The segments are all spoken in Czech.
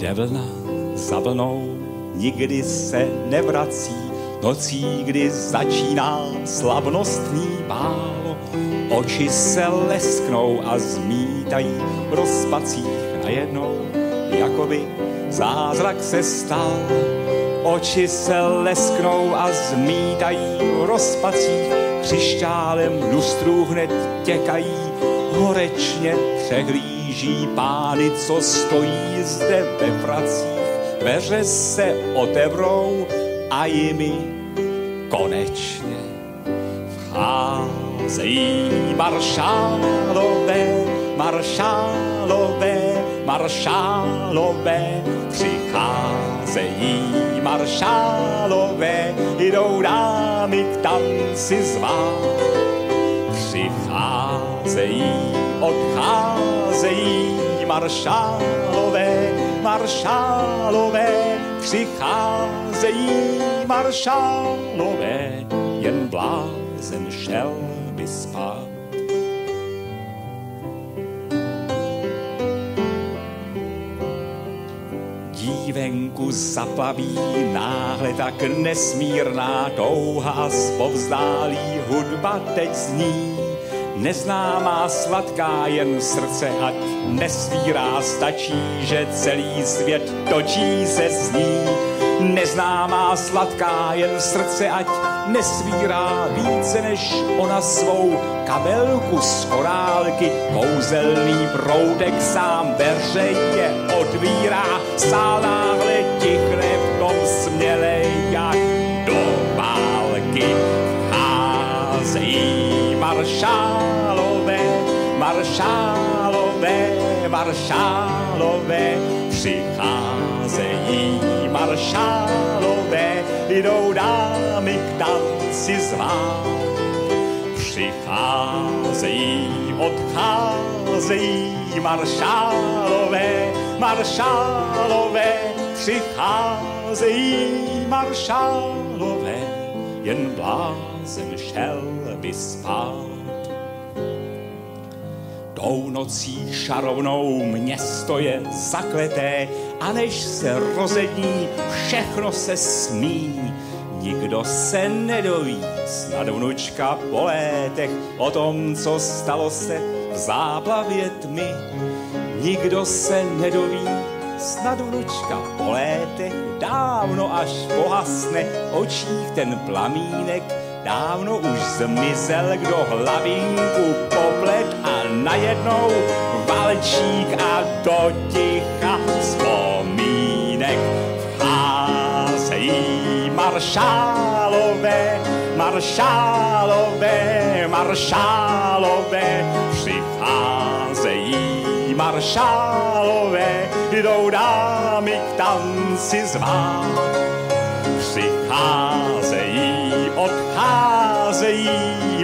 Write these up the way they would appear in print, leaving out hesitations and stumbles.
Jde vlna za vlnou, nikdy se nevrací, nocí, kdy začíná slavnostní bál. Oči se lesknou a zmítají v rozpacích najednou, jakoby zázrak se stal. Oči se lesknou a zmítají v rozpacích, křišťálem lustrů hned těkají, horečně přehlíží pány, co stojí zde ve vracích. Dveře se otevřou a jimi konečně vcházejí maršálové, maršálové, maršálové, přicházejí maršálové, jdou dámy k tanci zvát. Přicházejí, odcházejí maršálové, maršálové, přicházejí maršálové, jen blázen šel by spát. Dívenku zaplaví náhle tak nesmírná touha a zpovzdálí hudba teď zní. Neznámá sladká, jen srdce ať nesvírá, stačí, že celý svět točí se s ní. Neznámá sladká, jen srdce ať nesvírá, více než ona svou kabelku z korálky. Kouzelný proudek sám veřejně otvírá, sál náhle tichne v tom směle jak do války. Vcházejí maršálové, maršálové, maršálové, přicházejí maršálové, jdou dámy k tanci zvát. Přicházejí, odcházejí maršálové, maršálové, přicházejí maršálové, jen blázen šel by spát. Tou nocí šarovnou město je zakleté a než se rozední, všechno se smí. Nikdo se nedoví, snad vnučka po létech, o tom, co stalo se v záplavě tmy. Nikdo se nedoví, snad vnučka po létech, dávno až pohasne očích ten plamínek. Dávno už zmizel, kdo hlavinku poplet a najednou valčík a do ticha vzpomínek vcházejí maršálové, maršálové, maršálové, přicházejí maršálové, jdou dámy k tanci zvát. Přicházejí, odcházejí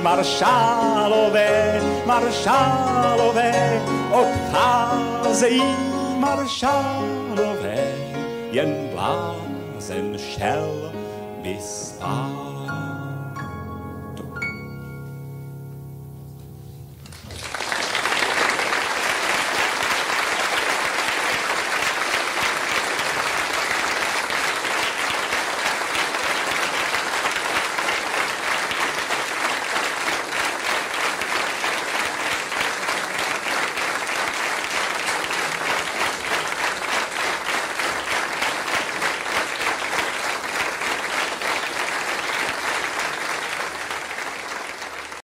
maršálové, maršálové, odcházejí maršálové, jen blázen šel by spát.